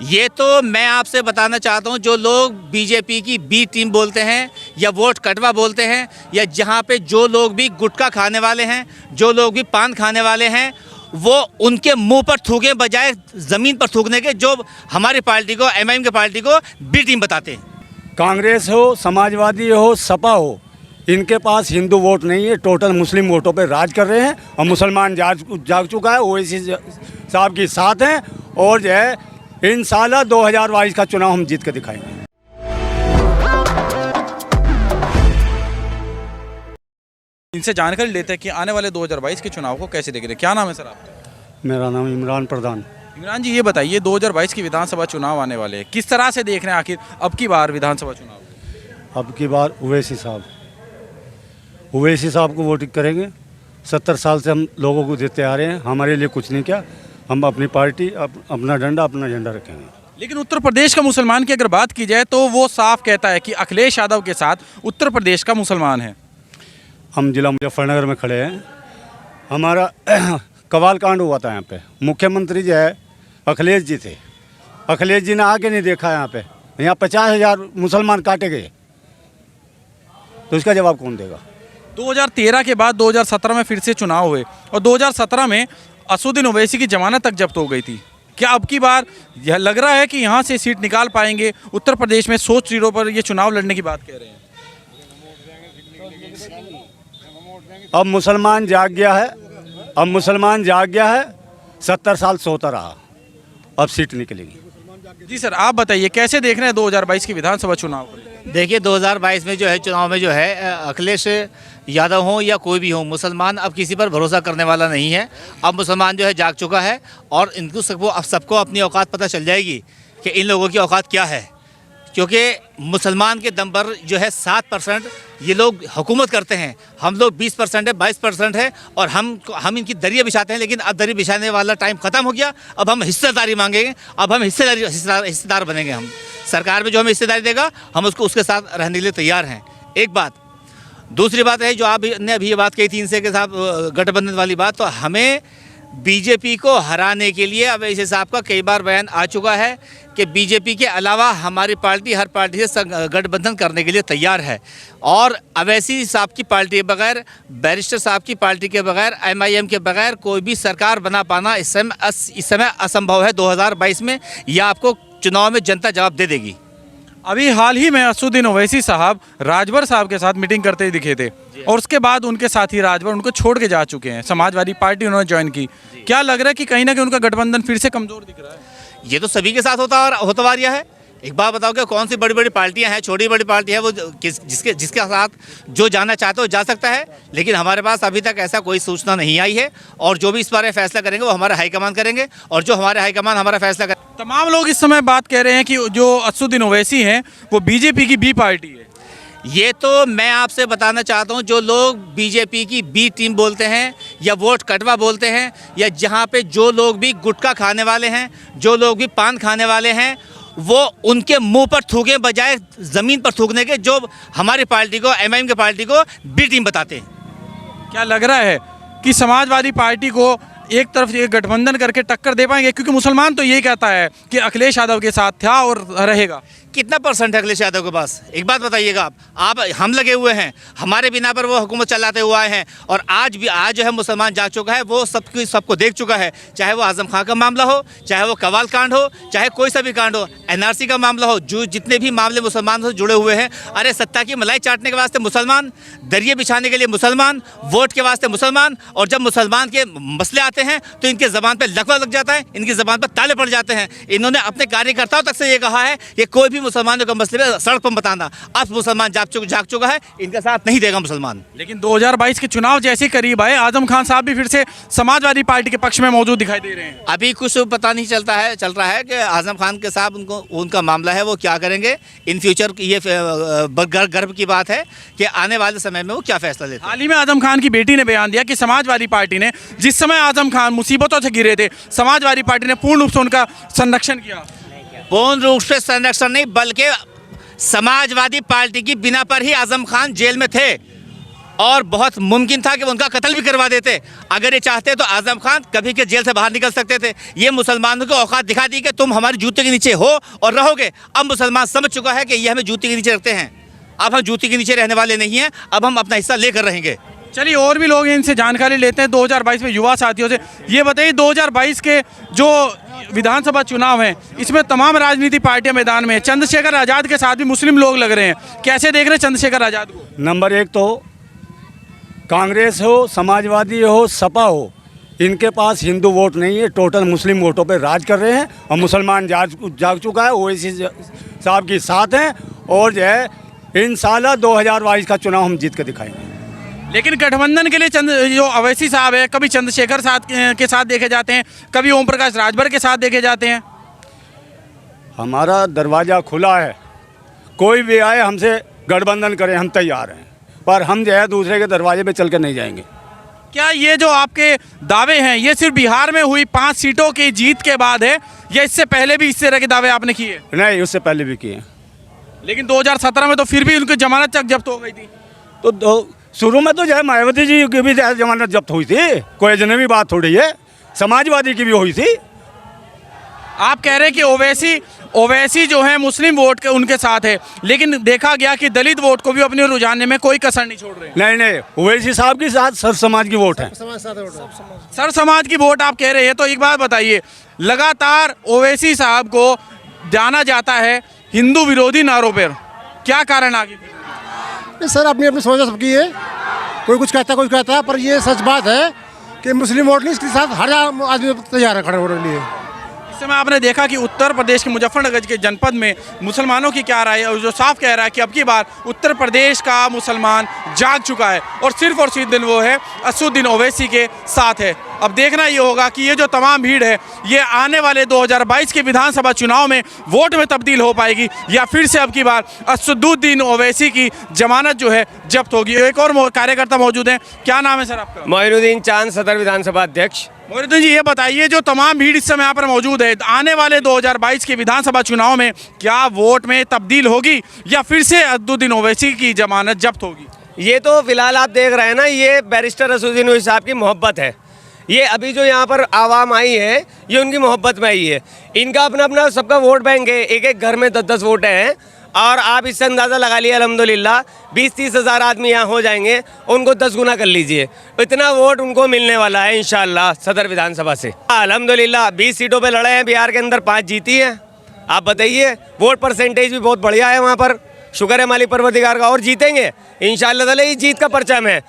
ये तो मैं आपसे बताना चाहता हूँ, जो लोग बीजेपी की बी टीम बोलते हैं या वोट कटवा बोलते हैं, या जहाँ पे जो लोग भी गुटखा खाने वाले हैं, जो लोग भी पान खाने वाले हैं, वो उनके मुंह पर थूके बजाय ज़मीन पर थूकने के जो हमारी पार्टी को, एमआईएम की पार्टी को बी टीम बताते हैं। कांग्रेस हो, समाजवादी हो, सपा हो, इनके पास हिंदू वोट नहीं है, टोटल मुस्लिम वोटों पे राज कर रहे हैं और मुसलमान जाग चुका है। ओवैसी साहब के साथ हैं और जो है इंशाल्लाह 2022 का चुनाव हम जीत के दिखाएंगे। इनसे जानकारी लेते हैं कि आने वाले 2022 के चुनाव को कैसे देख रहे हैं। क्या नाम है सर आपका? मेरा नाम इमरान प्रधान। इमरान जी, ये बताइए 2022 की विधानसभा चुनाव आने वाले हैं, किस तरह से देख रहे हैं आखिर अब की बार विधानसभा चुनाव? अब की बार ओवैसी साहब को वोटिंग करेंगे। 70 साल से हम लोगों को देते आ रहे हैं, हमारे लिए कुछ नहीं किया। हम अपनी पार्टी अपना झंडा रखेंगे। लेकिन उत्तर प्रदेश का मुसलमान की अगर बात की जाए तो वो साफ कहता है कि अखिलेश यादव के साथ उत्तर प्रदेश का मुसलमान है। हम जिला मुजफ्फरनगर में खड़े हैं। हमारा कवाल कांड हुआ था यहाँ पे। मुख्यमंत्री जो है अखिलेश जी थे। अखिलेश जी ने आके नहीं देखा यहाँ पे। यहाँ 50,000 मुसलमान काटे गए, तो इसका जवाब कौन देगा? 2013 के बाद 2017 में फिर से चुनाव हुए और 2017 में असदुद्दीन ओवैसी की जमानत तक जब्त हो गई थी। क्या अब की बार यह लग रहा है कि यहाँ से सीट निकाल पाएंगे? उत्तर प्रदेश में 100 सीटों पर ये चुनाव लड़ने की बात कह रहे हैं। अब मुसलमान जाग गया है। 70 साल सोता रहा, अब सीट निकलेगी। जी सर, आप बताइए कैसे देख रहे हैं 2022 की विधानसभा चुनाव को? देखिए 2022 में जो है चुनाव में जो है अखिलेश यादव हो या कोई भी हो, मुसलमान अब किसी पर भरोसा करने वाला नहीं है। अब मुसलमान जो है जाग चुका है और इनको सबको अपनी औकात पता चल जाएगी कि इन लोगों की औकात क्या है। क्योंकि मुसलमान के दम पर जो है 7% ये लोग हुकूमत करते हैं, हम लोग 20% है, 22% है और हम इनकी दरिया बिछाते हैं। लेकिन अब दरिया बिछाने वाला टाइम ख़त्म हो गया। अब हम हिस्सेदारी मांगेंगे, अब हम हिस्सेदार बनेंगे। हम सरकार में जो हमें हिस्सेदारी देगा हम उसके साथ रहने के लिए तैयार हैं। एक बात। दूसरी बात है जो आपने अभी ये बात कही थी इनसे के साथ गठबंधन वाली बात, तो हमें बीजेपी को हराने के लिए अब इस साहब का कई बार बयान आ चुका है कि बीजेपी के अलावा हमारी पार्टी हर पार्टी से गठबंधन करने के लिए तैयार है। और अवैसी साहब की पार्टी के बगैर, बैरिस्टर साहब की पार्टी के बगैर, एमआईएम के बगैर कोई भी सरकार बना पाना इस समय असंभव है 2022 में। यह आपको चुनाव में जनता जवाब दे देगी। अभी हाल ही में असदुद्दीन ओवैसी साहब राजभर साहब के साथ मीटिंग करते ही दिखे थे और उसके बाद उनके साथी राजभर उनको छोड़ के जा चुके हैं। समाजवादी पार्टी उन्होंने ज्वाइन की। क्या लग रहा है कि कहीं ना कहीं उनका गठबंधन फिर से कमजोर दिख रहा है? ये तो सभी के साथ होता आ रहा है। एक बात बताओ कि कौन सी बड़ी बड़ी पार्टियां हैं, छोटी बड़ी पार्टी है वो जिसके साथ जो जाना चाहते हो जा सकता है। लेकिन हमारे पास अभी तक ऐसा कोई सूचना नहीं आई है और जो भी इस बारे में फैसला करेंगे वो हमारे हाईकमान करेंगे और जो हमारे हाईकमान हमारा फैसला करें। तमाम लोग इस समय बात कह रहे हैं कि जो असदुद्दीन ओवैसी हैं वो बीजेपी की बी पार्टी है। ये तो मैं आपसे बताना चाहता हूँ, जो लोग बीजेपी की बी टीम बोलते हैं या वोट कटवा बोलते हैं, या जहाँ पे जो लोग भी गुटखा खाने वाले हैं, जो लोग भी पान खाने वाले हैं, वो उनके मुंह पर थूके बजाय ज़मीन पर थूकने के जो हमारी पार्टी को, एमआईएम की पार्टी को बी टीम बताते हैं। क्या लग रहा है कि समाजवादी पार्टी को एक तरफ ये गठबंधन करके टक्कर दे पाएंगे? क्योंकि मुसलमान तो यही कहता है कि अखिलेश यादव के साथ था और रहेगा। कितना परसेंट है अखिलेश यादव के पास? एक बात बताइएगा आप हम लगे हुए हैं, हमारे बिना पर वो हुकूमत चलाते हुए आए हैं और आज जो है मुसलमान जाग चुका है, वो सबको देख चुका है। चाहे वो आजम खां का मामला हो, चाहे वो कवाल कांड हो, चाहे कोई सा भी कांड हो, एनआरसी का मामला हो, जो जितने भी मामले मुसलमान से जुड़े हुए हैं। अरे सत्ता की मलाई चाटने के वास्ते मुसलमान, दरिये बिछाने के लिए मुसलमान, वोट के वास्ते मुसलमान, और जब मुसलमान के मसले आते हैं तो इनके ज़बान पर लकवा लग जाता है, इनकी ज़बान पर ताले पड़ जाते हैं। इन्होंने अपने कार्यकर्ताओं तक से ये कहा है कि कोई भी मुसलमानों का मसले में सड़क पर बताना। अब मुसलमान जाग चुका है, इनका साथ नहीं देगा मुसलमान। लेकिन 2022 के चुनाव जैसे करीब आए, आजम खान साहब भी फिर से समाजवादी पार्टी के पक्ष में मौजूद दिखाई दे रहे हैं। अभी कुछ पता नहीं चल रहा है कि आजम खान के साहब उनका मामला है, वो क्या करेंगे इन फ्यूचर। ये गर्व की बात है कि आने वाले समय में वो क्या फैसला लेते हैं। हाल ही में आजम खान की बेटी ने बयान दिया कि समाजवादी पार्टी ने, जिस समय आजम खान मुसीबतों से घिरे थे, समाजवादी पार्टी ने पूर्ण रूप से उनका संरक्षण किया। पूर्ण रूप से संरक्षण नहीं, बल्कि समाजवादी पार्टी की बिना पर ही आजम खान जेल में थे। और बहुत मुमकिन था कि वो उनका कत्ल भी करवा देते। अगर ये चाहते तो आजम खान कभी के जेल से बाहर निकल सकते थे। ये मुसलमानों को औकात दिखा दी कि तुम हमारे जूते के नीचे हो और रहोगे। अब मुसलमान समझ चुका है कि ये हमें जूते के नीचे रखते हैं। अब हम जूते के नीचे रहने वाले नहीं हैं, अब हम अपना हिस्सा लेकर रहेंगे। चलिए और भी लोग इनसे जानकारी लेते हैं 2022 में युवा साथियों से। ये बताइए 2022 के जो विधानसभा चुनाव हैं इसमें तमाम राजनीति पार्टियां मैदान में हैं। चंद्रशेखर आज़ाद के साथ भी मुस्लिम लोग लग रहे हैं, कैसे देख रहे हैं चंद्रशेखर आज़ाद को? नंबर एक तो कांग्रेस हो, समाजवादी हो, सपा हो, इनके पास हिंदू वोट नहीं है, टोटल मुस्लिम वोटों पे राज कर रहे हैं। और मुसलमान जाग चुका है, ओवैसी साहब के साथ हैं और जो है इंशाल्लाह 2022 का चुनाव हम जीत के दिखाएंगे। लेकिन गठबंधन के लिए जो अवैसी साहब है, कभी चंद्रशेखर के साथ देखे जाते हैं, कभी ओम प्रकाश राजभर के साथ देखे जाते हैं। हमारा दरवाज़ा खुला है, कोई भी आए हमसे गठबंधन करें, हम तैयार हैं, पर हम जो है दूसरे के दरवाजे पे चल कर नहीं जाएंगे। क्या ये जो आपके दावे हैं ये सिर्फ बिहार में हुई 5 सीटों की जीत के बाद है या इससे पहले भी इस तरह के दावे आपने किए? नहीं, उससे पहले भी किए। लेकिन 2017 में तो फिर भी उनकी जमानत तक जब्त हो गई थी। तो शुरू में तो जो है मायावती जी की भी जमानत जब्त हुई थी, कोई अजनबी बात थोड़ी है, समाजवादी की भी हुई थी। आप कह रहे हैं कि ओवैसी जो है मुस्लिम वोट के उनके साथ है, लेकिन देखा गया कि दलित वोट को भी अपने रुझाने में कोई कसर नहीं छोड़ रहे। नहीं, ओवैसी साहब के साथ सर समाज की वोट है। सर समाज की वोट आप कह रहे हैं, तो एक बात बताइए, लगातार ओवैसी साहब को जाना जाता है हिंदू विरोधी नारों पर, क्या कारण आगे? सर अपनी अपनी समझ सबकी है, कोई कुछ कहता है कोई कहता है, पर ये सच बात है कि मुस्लिम वोट नहीं, इसके साथ हर आदमी तैयार है खड़े होने के लिए। इस समय आपने देखा कि उत्तर प्रदेश के मुजफ्फरनगर के जनपद में मुसलमानों की क्या राय है, और जो साफ कह रहा है कि अब की बार उत्तर प्रदेश का मुसलमान जाग चुका है और सिर्फ दिन वो है असदुद्दीन ओवैसी के साथ है। अब देखना ये होगा कि ये जो तमाम भीड़ है ये आने वाले 2022 के विधानसभा चुनाव में वोट में तब्दील हो पाएगी या फिर से अब की बार असदुद्दीन ओवैसी की जमानत जो है जब्त होगी। एक और कार्यकर्ता मौजूद हैं, क्या नाम है सर आपका? मोइनुद्दीन चांद, सदर विधानसभा अध्यक्ष। मोइनुद्दीन जी, ये बताइए जो तमाम भीड़ इस समय यहाँ पर मौजूद है, आने वाले 2022 के विधानसभा चुनाव में क्या वोट में तब्दील होगी या फिर से असदुद्दीन ओवैसी की जमानत जब्त होगी? ये तो फिलहाल आप देख रहे हैं ना, ये बैरिस्टर असदुद्दीन ओवैसी साहब की मोहब्बत है। ये अभी जो यहाँ पर आवाम आई है ये उनकी मोहब्बत में आई है। इनका अपना अपना सबका वोट बैंक है, एक एक घर में 10-10 वोट हैं और आप इससे अंदाज़ा लगा लिया अल्हम्दुलिल्लाह 20-30 हज़ार आदमी यहाँ हो जाएंगे, उनको 10 गुना कर लीजिए, इतना वोट उनको मिलने वाला है इंशाअल्लाह सदर विधानसभा से। अल्हम्दुलिल्लाह 20 सीटों पे लड़े हैं, बिहार के अंदर 5 जीती हैं। आप बताइए, वोट परसेंटेज भी बहुत बढ़िया है वहाँ पर, शुक्र है मालिक परवरदिगार का, और जीतेंगे इंशाअल्लाह ताला। ये जीत का परचम है।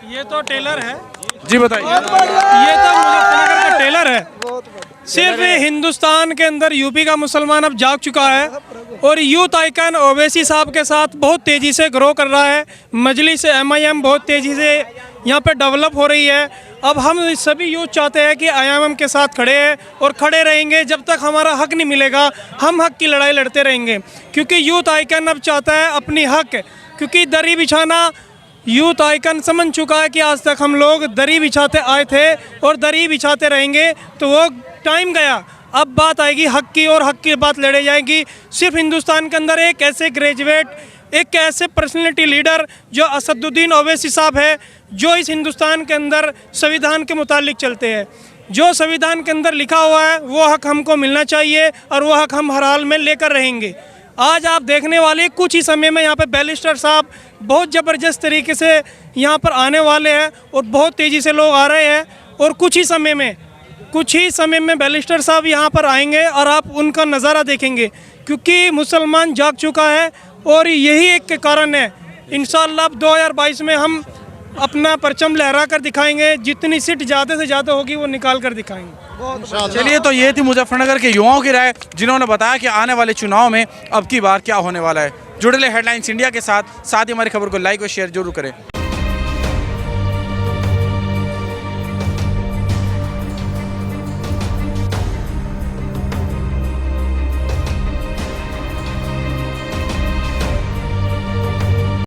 ये तो टेलर है जी बताइए। ये तो मुजफ्फरनगर का टेलर है। सिर्फ हिंदुस्तान के अंदर यूपी का मुसलमान अब जाग चुका है और यूथ आइकन ओवैसी साहब के साथ बहुत तेज़ी से ग्रो कर रहा है। मजलिस MIM बहुत तेज़ी से यहाँ पे डेवलप हो रही है। अब हम सभी यूथ चाहते हैं कि IMM के साथ खड़े हैं और खड़े रहेंगे जब तक हमारा हक नहीं मिलेगा। हम हक की लड़ाई लड़ते रहेंगे क्योंकि यूथ आइकन अब चाहता है अपनी हक, क्योंकि दरी बिछाना यूथ आइकन समझ चुका है कि आज तक हम लोग दरी बिछाते आए थे और दरी बिछाते रहेंगे, तो वो टाइम गया। अब बात आएगी हक की और हक की बात लड़ी जाएगी। सिर्फ हिंदुस्तान के अंदर एक ऐसे ग्रेजुएट, एक ऐसे पर्सनैलिटी लीडर जो असदुद्दीन ओवैसी साहब है, जो इस हिंदुस्तान के अंदर संविधान के मुतालिक चलते हैं। जो संविधान के अंदर लिखा हुआ है वो हक हमको मिलना चाहिए और वो हक हम हर हाल में लेकर रहेंगे। आज आप देखने वाले कुछ ही समय में यहाँ पे बैरिस्टर साहब बहुत ज़बरदस्त तरीके से यहाँ पर आने वाले हैं और बहुत तेज़ी से लोग आ रहे हैं और कुछ ही समय में बैरिस्टर साहब यहाँ पर आएंगे और आप उनका नज़ारा देखेंगे, क्योंकि मुसलमान जाग चुका है और यही एक कारण है। इंशाअल्लाह 2022 में हम अपना परचम लहरा कर दिखाएंगे, जितनी सीट ज़्यादा से ज़्यादा होगी वो निकाल कर दिखाएंगे। चलिए, तो ये थी मुजफ्फरनगर के युवाओं की राय, जिन्होंने बताया कि आने वाले चुनाव में अब की बार क्या होने वाला है। जुड़े रहिए हेडलाइंस इंडिया के साथ ही हमारी खबर को लाइक और शेयर जरूर करें।